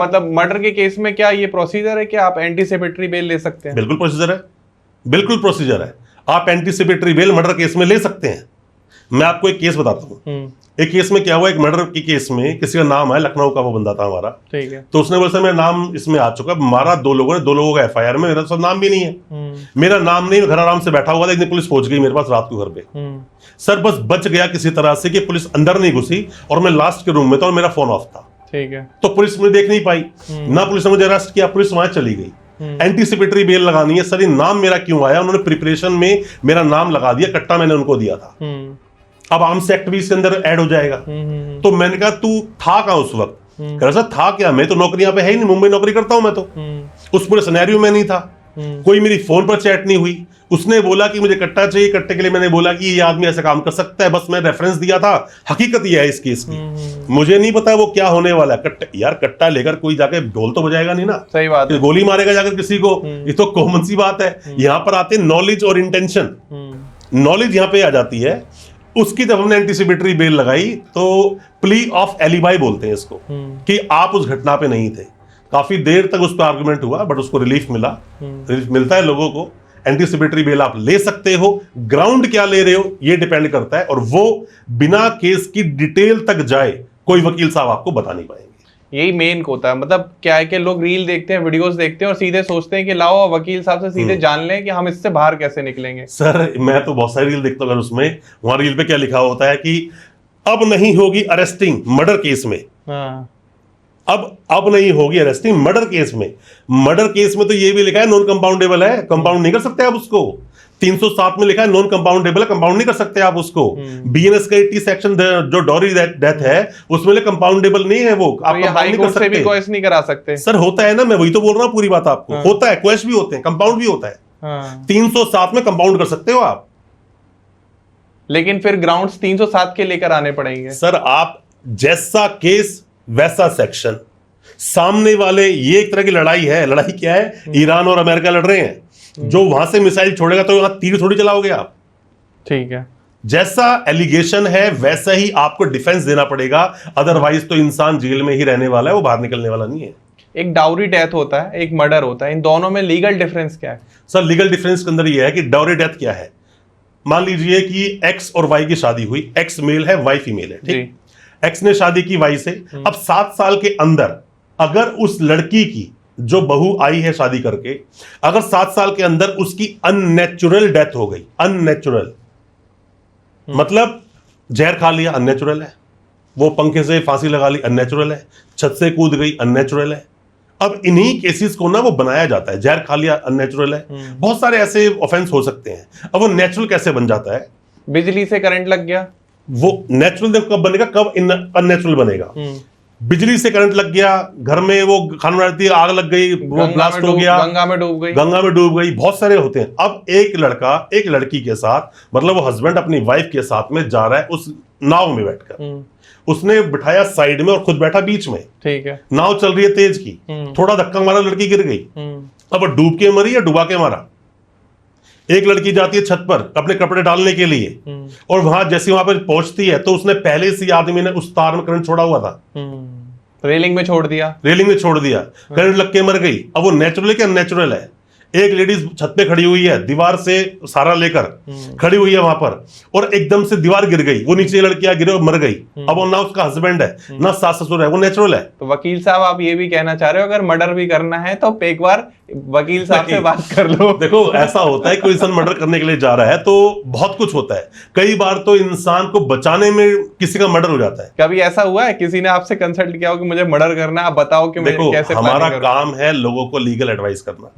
मतलब मर्डर के केस में क्या ये प्रोसीजर है कि आप एंटीसिपेटरी बेल ले सकते हैं? बिल्कुल प्रोसीजर है, बिल्कुल प्रोसीजर है। आप एंटीसिपेटरी बेल मर्डर केस में ले सकते हैं। मैं आपको एक केस बताता हूँ। एक केस में क्या हुआ, एक मर्डर के केस में किसी का नाम है, लखनऊ का वो बंदा था हमारा, ठीक है। तो उसने बोला सर मेरा नाम इसमें आ चुका, मारा 2 लोगों ने, 2 लोगों का एफआईआर में, मेरा सब नाम भी नहीं है, मेरा नाम नहीं, घर आराम से बैठा हुआ था। एक दिन पुलिस पहुंच गई मेरे पास रात को घर पे। सर बस बच गया किसी तरह से कि पुलिस अंदर नहीं घुसी और मैं लास्ट के रूम में था और मेरा फोन ऑफ था। ठीक है। तो पुलिस मुझे देख नहीं पाई, ना पुलिस ने मुझे अरेस्ट किया, पुलिस वहां चली गई। एंटीसिपेटरी बेल लगानी है। सर ये नाम मेरा क्यों आया? उन्होंने प्रिपरेशन में मेरा नाम लगा दिया, कट्टा मैंने उनको दिया था। अब आर्म्स एक्ट भी इसके अंदर ऐड हो जाएगा। तो मैंने कहा तू था कहां उस वक्त? कह रहा सर था क्या, मैं तो नौकरी यहाँ पे है ही नहीं, मुंबई नौकरी करता हूं मैं तो। उस पूरे सिनेरियो में नहीं था, कोई मेरी फोन पर चैट नहीं हुई। उसने बोला कि मुझे कट्टा चाहिए, कट्टे के लिए मैंने बोला कि ये आदमी ऐसा काम कर सकता है, बस मैं रेफरेंस दिया था। हकीकत ये है इस केस की, मुझे नहीं पता वो क्या होने वाला है। कट्टा यार, कट्टा लेकर कोई जाके ढोल तो बजाएगा नहीं ना, सही बात है। गोली मारेगा जाकर किसी को, ये तो कॉमन सी बात है। यहाँ पर आते नॉलेज और इंटेंशन, नॉलेज यहाँ पे आ जाती है। उसकी जब हमने एंटीसिपेटरी बेल लगाई तो प्ली ऑफ एलिबाई बोलते हैं इसको, कि आप उस घटना पे नहीं थे। काफी देर तक उस पर आर्गुमेंट हुआ, बट उसको रिलीफ मिला। रिलीफ मिलता है लोगों को। एंटीसिपेटरी बेल आप ले सकते हो, ग्राउंड क्या ले रहे हो ये डिपेंड करता है, और वो बिना केस की डिटेल तक जाए कोई वकील साहब आपको बता नहीं पाएंगे। यही मेन होता है। मतलब क्या है कि लोग रील देखते हैं, वीडियोस देखते हैं और सीधे सोचते हैं कि लाओ वकील साहब से सीधे जान लें कि हम इससे बाहर कैसे निकलेंगे। सर मैं तो बहुत सारी रील देखता हूँ, उसमें वहां रील पे क्या लिखा होता है कि अब नहीं होगी अरेस्टिंग मर्डर केस में। अब नहीं होगी अरेस्टिंग मर्डर केस में। मर्डर केस में तो ये भी लिखा है नॉन कंपाउंडेबल है, कंपाउंड नहीं कर सकते आप उसको। 307 में लिखा है नॉन कंपाउंडेबल है, कंपाउंड नहीं कर सकते आप उसको। बीएनएस का 80 सेक्शन जो डॉरी डेथ है उसमें कंपाउंडेबल नहीं है वो, आप कंपाउंड नहीं कर सकते। भी क्वेश नहीं करा सकते सर होता है ना, मैं वही तो बोल रहा हूँ पूरी बात आपको। होता है, क्वेश भी होते हैं, कंपाउंड भी होता है। 307 में कंपाउंड कर सकते हो आप, लेकिन फिर ग्राउंड्स 307 के लेकर आने पड़ेंगे। सर आप जैसा केस वैसा सेक्शन। सामने वाले, ये एक तरह की लड़ाई है। लड़ाई क्या है? ईरान और अमेरिका लड़ रहे हैं। जो वहां से मिसाइल छोड़ेगा तो वहां तीर थोड़ी चलाओगे आप। ठीक है। जैसा एलिगेशन है वैसा ही आपको डिफेंस देना पड़ेगा, अदरवाइज तो इंसान जेल में ही रहने वाला है, वो बाहर निकलने वाला नहीं है। एक डाउरी डेथ होता है, एक मर्डर होता है, इन दोनों में लीगल डिफरेंस क्या है? सर लीगल डिफरेंस के अंदर ये है कि डाउरी डेथ क्या है। मान लीजिए कि एक्स और वाई की शादी हुई, एक्स मेल है, वाई फीमेल है, ठीक। एक्स ने शादी की वाई से। अब 7 साल के अंदर अगर उस लड़की की जो बहू आई है शादी करके, अगर 7 साल के अंदर उसकी अननेचुरल डेथ हो गई, अननेचुरल मतलब जहर खा लिया, अननेचुरल है। वो पंखे से फांसी लगा ली, अननेचुरल है। छत से कूद गई, अननेचुरल है। अब इन्हीं केसेस को ना वो बनाया जाता है, जहर खा लिया, अननेचुरल है। बहुत सारे ऐसे ऑफेंस हो सकते हैं। अब वो नेचुरल कैसे बन जाता है? बिजली से करंट लग गया, वो नेचुरल कब बनेगा, कब अननेचुरल बनेगा? बिजली से करंट लग गया, घर में वो खाना बनाती है, आग लग गई, वो ब्लास्ट हो गया, गंगा में डूब गई, गंगा में डूब गई, बहुत सारे होते हैं। अब एक लड़का एक लड़की के साथ, मतलब वो हस्बैंड अपनी वाइफ के साथ में जा रहा है उस नाव में बैठकर, उसने बिठाया साइड में और खुद बैठा बीच में, ठीक है। नाव चल रही है तेज की, थोड़ा धक्का मारा, लड़की गिर गई। अब डूब के मरी या डुबा के मारा? एक लड़की जाती है छत पर अपने कपड़े डालने के लिए, और वहां जैसे वहां पर पहुंचती है तो उसने पहले से आदमी ने उस तार में करंट छोड़ा हुआ था, रेलिंग में छोड़ दिया, रेलिंग में छोड़ दिया, करंट लग के मर गई। अब वो नेचुरल है क्या अननेचुरल है? एक लेडीज छत पे खड़ी हुई है, दीवार से सहारा लेकर खड़ी हुई है वहां पर, और एकदम से दीवार गिर गई, वो नीचे लड़कियां गिरे और मर गई। अब वो ना उसका हस्बैंड है ना सास ससुर है, वो नेचुरल है। तो वकील साहब आप ये भी कहना चाह रहे हो अगर मर्डर भी करना है तो एक बार वकील साहब से बात कर लो। देखो ऐसा होता है, कोई इंसान मर्डर करने के लिए जा रहा है तो बहुत कुछ होता है। कई बार तो इंसान को बचाने में किसी का मर्डर हो जाता है। कभी ऐसा हुआ है किसी ने आपसे कंसल्ट किया हो कि मुझे मर्डर करना है, आप बताओ कि मैं कैसे? हमारा काम है लोगों को लीगल एडवाइस करना,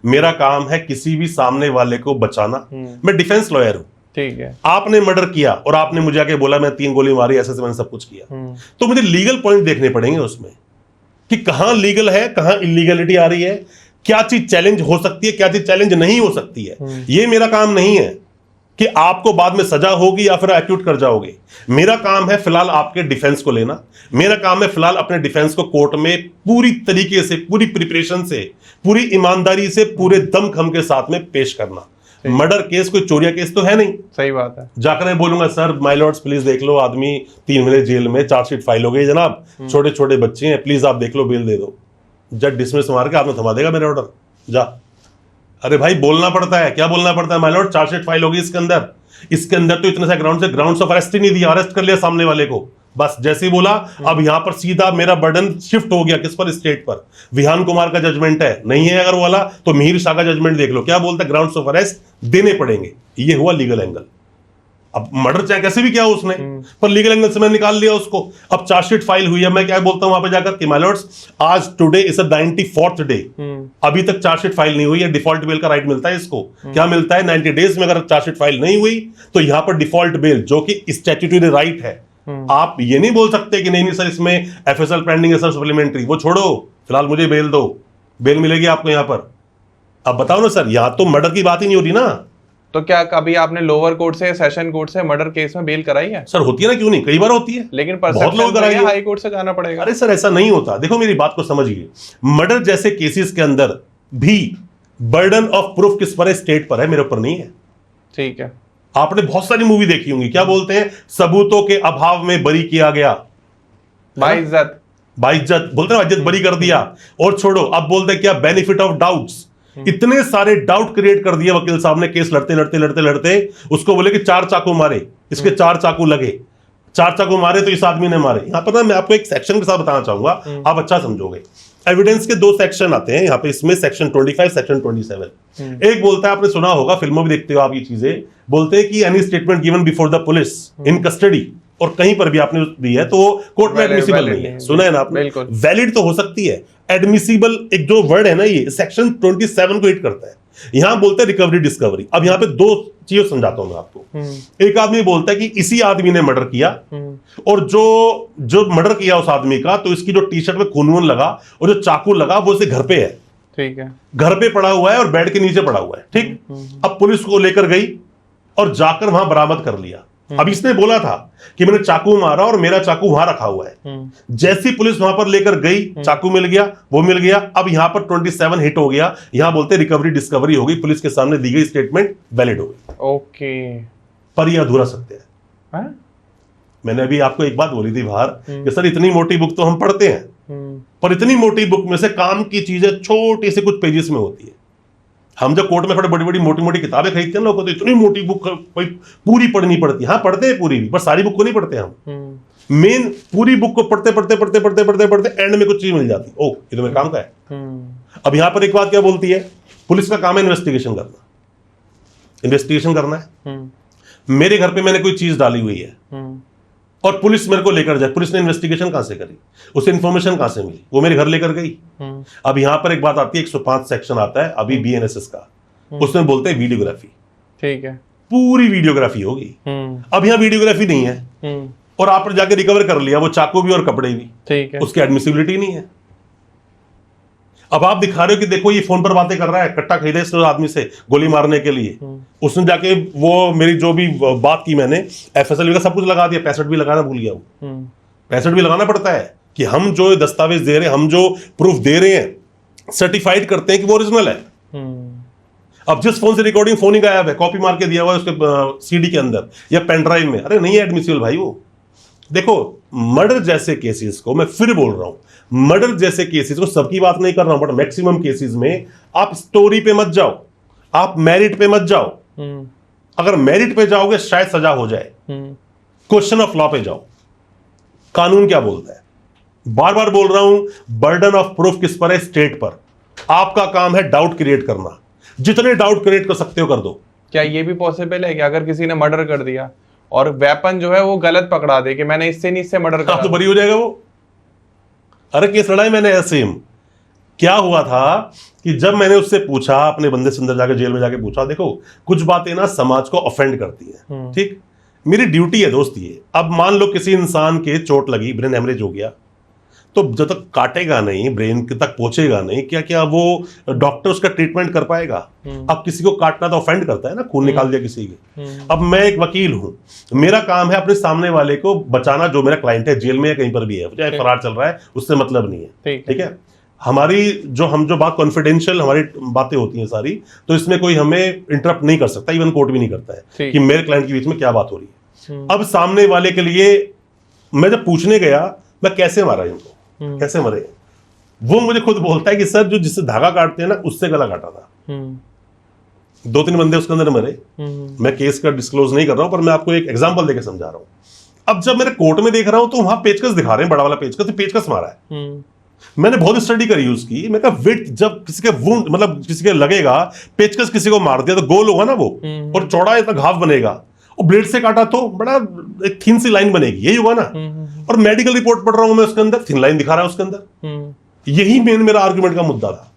मेरा काम है किसी भी सामने वाले को बचाना। मैं डिफेंस लॉयर हूं, ठीक है। आपने मर्डर किया और आपने मुझे आके बोला मैं 3 गोली मारी, ऐसे मैंने सब कुछ किया, तो मुझे लीगल पॉइंट देखने पड़ेंगे उसमें कि कहां लीगल है, कहां इलीगलिटी आ रही है, क्या चीज चैलेंज हो सकती है, क्या चीज चैलेंज नहीं हो सकती है। ये मेरा काम नहीं है कि आपको बाद में सजा होगी या फिर एक्यूट कर जाओगे। मेरा काम है फिलहाल आपके डिफेंस को लेना। मेरा काम है फिलहाल अपने डिफेंस को कोर्ट में पूरी तरीके से, पूरी प्रिपरेशन से, पूरी ईमानदारी से, पूरे दमखम के साथ में पेश करना। मर्डर केस कोई चोरिया केस तो है नहीं। सही बात है। जाकर मैं बोलूंगा सर माय लॉर्ड्स प्लीज देख लो, आदमी 3 महीने जेल में, चार्जशीट फाइल हो गई जनाब, छोटे छोटे बच्चे हैं, प्लीज आप देख लो, बेल दे दो। जज डिसमिस मार के आपने थमा देगा मेरे ऑर्डर, जा। अरे भाई बोलना पड़ता है, क्या बोलना पड़ता है? माय लॉर्ड चार्जशीट फाइल होगी इसके अंदर तो इतने सारे ग्राउंड्स ऑफ अरेस्ट ही नहीं दिया, अरेस्ट कर लिया सामने वाले को, बस जैसे ही बोला। अब यहां पर सीधा मेरा बर्डन शिफ्ट हो गया किस पर? स्टेट पर। विहान कुमार का जजमेंट है, नहीं है अगर वो वाला तो मिहिर शाह का जजमेंट देख लो, क्या बोलता है? ग्राउंड्स ऑफ अरेस्ट देने पड़ेंगे। ये हुआ लीगल एंगल। अब मर्डर चाहे कैसे भी किया उसने, पर लीगल एंगल से मैं निकाल लिया उसको। अब चार्जशीट फाइल हुई है, मैं क्या बोलता हूं वहां पे जाकर कि माय लॉर्ड्स आज today is a 94th day, अभी तक चार्जशीट फाइल नहीं हुई है। डिफॉल्ट बेल का राइट मिलता है इसको, क्या मिलता है? 90 डेज में अगर चार्जशीट फाइल नहीं हुई तो यहां पर डिफॉल्ट बेल, जो कि स्टैट्यूटरी राइट है। आप ये नहीं बोल सकते कि नहीं सर इसमें एफएसएल पेंडिंग है सर सप्लीमेंट्री, वो छोड़ो, फिलहाल मुझे बेल दो, बेल मिलेगी आपको यहां पर। अब बताओ ना सर, यहां तो मर्डर की बात ही नहीं हो रही ना। तो क्या कभी आपने लोअर कोर्ट से, सेशन कोर्ट से मर्डर केस में बेल कराई है? सर होती है ना, क्यों नहीं, कई बार होती है, लेकिन बहुत लोग कराई है, हाई कोर्ट से जाना पड़ेगा। अरे सर ऐसा नहीं होता, देखो मेरी बात को समझिए। मर्डर जैसे केसेस के अंदर भी बर्डन ऑफ प्रूफ किस पर है? स्टेट पर है, मेरे ऊपर नहीं है। ठीक है। आपने बहुत सारी मूवी देखी होंगी, क्या बोलते हैं? सबूतों के अभाव में बरी किया गया, बाइज्जत बोलते हैं, इज्जत बरी कर दिया। और छोड़ो, अब बोलते हैं क्या? Benefit of doubts. इतने सारे डाउट क्रिएट कर दिए वकील साहब ने, केस लड़ते लड़ते लड़ते लड़ते उसको बोले कि 4 चाकू मारे, इसके 4 चाकू लगे, 4 चाकू मारे तो इस आदमी ने मारे। यहां पर ना मैं आपको एक सेक्शन के साथ बताना चाहूंगा, आप अच्छा समझोगे। एविडेंस के 2 सेक्शन आते हैं यहाँ पे, इसमें सेक्शन 25, सेक्शन 27। एक बोलता है, आपने सुना होगा, फिल्मों में देखते हो आप ये चीजें, बोलते हैं कि any statement given before the police in custody, और कहीं पर भी आपने दी है तो कोर्ट में एडमिसिबल नहीं है। सुना है ना आपने? वैलिड तो हो सकती है, एडमिसिबल एक जो वर्ड है ना, ये सेक्शन 27 को हिट करता है। यहां बोलते हैं रिकवरी डिस्कवरी। अब यहां पे 2 चीजें समझाता हूं मैं आपको। एक आदमी बोलता है कि इसी आदमी ने मर्डर किया, और जो मर्डर किया उस आदमी का, तो इसकी जो टी शर्ट में खून लगा और जो चाकू लगा वो उसके घर पे है। ठीक है, घर पे पड़ा हुआ है और बेड के नीचे पड़ा हुआ है। ठीक, अब पुलिस को लेकर गई और जाकर वहां बरामद कर लिया। अब इसने बोला था कि मैंने चाकू मारा और मेरा चाकू वहां रखा हुआ है। जैसी पुलिस वहां पर लेकर गई, चाकू मिल गया, वो मिल गया। अब यहां पर 27 हिट हो गया, यहां बोलते रिकवरी डिस्कवरी हो गई, पुलिस के सामने दी गई स्टेटमेंट वैलिड हो गई। ओके, पर यह अधूरा सत्य है। मैंने अभी आपको एक बात बोली थी बाहर कि सर इतनी मोटी बुक तो हम पढ़ते हैं, पर इतनी मोटी बुक में से काम की चीजें छोटी सी कुछ पेजेस में होती है। हम जब कोर्ट में थोड़ी बड़ी बड़ी मोटी मोटी किताबें खरीदते हैं लोगों को, तो इतनी मोटी बुक पूरी पढ़नी पड़ती है। हाँ पढ़ते हैं पूरी भी, पर सारी बुक को नहीं पढ़ते हम। मेन पूरी बुक को पढ़ते पढ़ते पढ़ते पढ़ते पढ़ते पढ़ते एंड में कुछ चीज मिल जाती है, ओ ये तो मेरे काम का है। अब यहां पर एक बात क्या बोलती है, पुलिस का काम है इन्वेस्टिगेशन करना, इन्वेस्टिगेशन करना है। मेरे घर पे मैंने कोई चीज डाली हुई है और पुलिस मेरे को लेकर जाए, पुलिस ने इन्वेस्टिगेशन कहां से करी, उसे इन्फॉर्मेशन कहां से मिली, वो मेरे घर लेकर गई। अब यहां पर एक बात आती है, 105 सेक्शन आता है अभी बीएनएसएस का, उसमें बोलते हैं वीडियोग्राफी। ठीक है, पूरी वीडियोग्राफी होगी। अब यहां वीडियोग्राफी नहीं है और आपने जाके रिकवर कर लिया वो चाकू भी और कपड़े भी, ठीक है, उसकी एडमिसिबिलिटी नहीं है। अब आप दिखा रहे हो कि देखो ये फोन पर बातें कर रहा है, कट्टा खरीदा इस आदमी से गोली मारने के लिए, उसने जाके वो मेरी जो भी बात की मैंने एफएसएल का सब कुछ लगा दिया, 65 भी लगाना भूल गया वो। 65 भी लगाना पड़ता है कि हम जो दस्तावेज दे रहे हैं, हम जो प्रूफ दे रहे हैं, सर्टिफाइड करते हैं कि वो ओरिजिनल है। अब जिस फोन से रिकॉर्डिंग फोन ही गायब है, कॉपी मार के दिया हुआ है उसके सीडी के अंदर या पेन ड्राइव में, अरे नहीं है एडमिसिबल भाई वो। देखो मर्डर जैसे केसेस को, मैं फिर बोल रहा हूं, मर्डर जैसे केसेस को, सबकी बात नहीं कर रहा हूं, बट मैक्सिमम केसेस में आप स्टोरी पे मत जाओ, आप मेरिट पे मत जाओ। अगर मेरिट पे जाओगे शायद सजा हो जाए, क्वेश्चन ऑफ लॉ पे जाओ। कानून क्या बोलता है, बार बार बोल रहा हूं, बर्डन ऑफ प्रूफ किस पर है? स्टेट पर। आपका काम है डाउट क्रिएट करना, जितने डाउट क्रिएट कर सकते हो कर दो। क्या ये भी पॉसिबल है कि अगर किसी ने मर्डर कर दिया और वेपन जो है वो गलत पकड़ा दे कि मैंने इससे नहीं इससे मर्डर करा, तो बरी हो जाएगा वो? अरे केस लड़ाई मैंने ऐसे ही, क्या हुआ था कि जब मैंने उससे पूछा, अपने बंदे से अंदर जाके जेल में जाके पूछा, देखो कुछ बातें ना समाज को ऑफेंड करती है, ठीक, मेरी ड्यूटी है दोस्त ये। अब मान लो किसी इंसान के चोट लगी, ब्रेन हेमरेज हो गया, तो जब तक काटेगा नहीं, ब्रेन तक पहुंचेगा नहीं, क्या क्या वो डॉक्टर उसका ट्रीटमेंट कर पाएगा? अब किसी को काटना तो ऑफेंड करता है ना, खून निकाल दिया किसी के। अब मैं एक वकील हूं, मेरा काम है अपने सामने वाले को बचाना, जो मेरा क्लाइंट है जेल में या कहीं पर भी है, चाहे फरार चल रहा है, उससे मतलब नहीं है, ठीक है। हमारी जो बात कॉन्फिडेंशियल हमारी बातें होती हैं सारी, तो इसमें कोई हमें इंटरप्ट नहीं कर सकता, इवन कोर्ट भी नहीं करता है कि मेरे क्लाइंट के बीच में क्या बात हो रही है। अब सामने वाले के लिए मैं जब पूछने गया, मैं कैसे मारा इनको, कैसे मरे, वो मुझे खुद बोलता है कि सर जो जिससे धागा काटते हैं ना उससे गला काटा था। 2-3 बंदे उसके अंदर मरे। मैं केस का डिस्क्लोज नहीं कर रहा हूं, पर मैं आपको एक एग्जांपल देकर समझा रहा हूं। अब जब मेरे कोर्ट में देख रहा हूं तो वहां पेचकस दिखा रहे हैं, बड़ा वाला पेचकस, तो पेचकस मारा है। मैंने बहुत स्टडी करी उसकी। मैं कहा विड्थ जब किसी के वुंड मतलब किसी के लगेगा, पेचकस किसी को मार दिया तो गोल होगा ना वो, और चौड़ा इतना घाव बनेगा, और ब्लेड से काटा तो बड़ा एक थिन सी लाइन बनेगी, यही होगा ना। और मेडिकल रिपोर्ट पढ़ रहा हूं मैं, उसके अंदर थिन लाइन दिखा रहा है उसके अंदर। यही मेन मेरा आर्गुमेंट का मुद्दा था।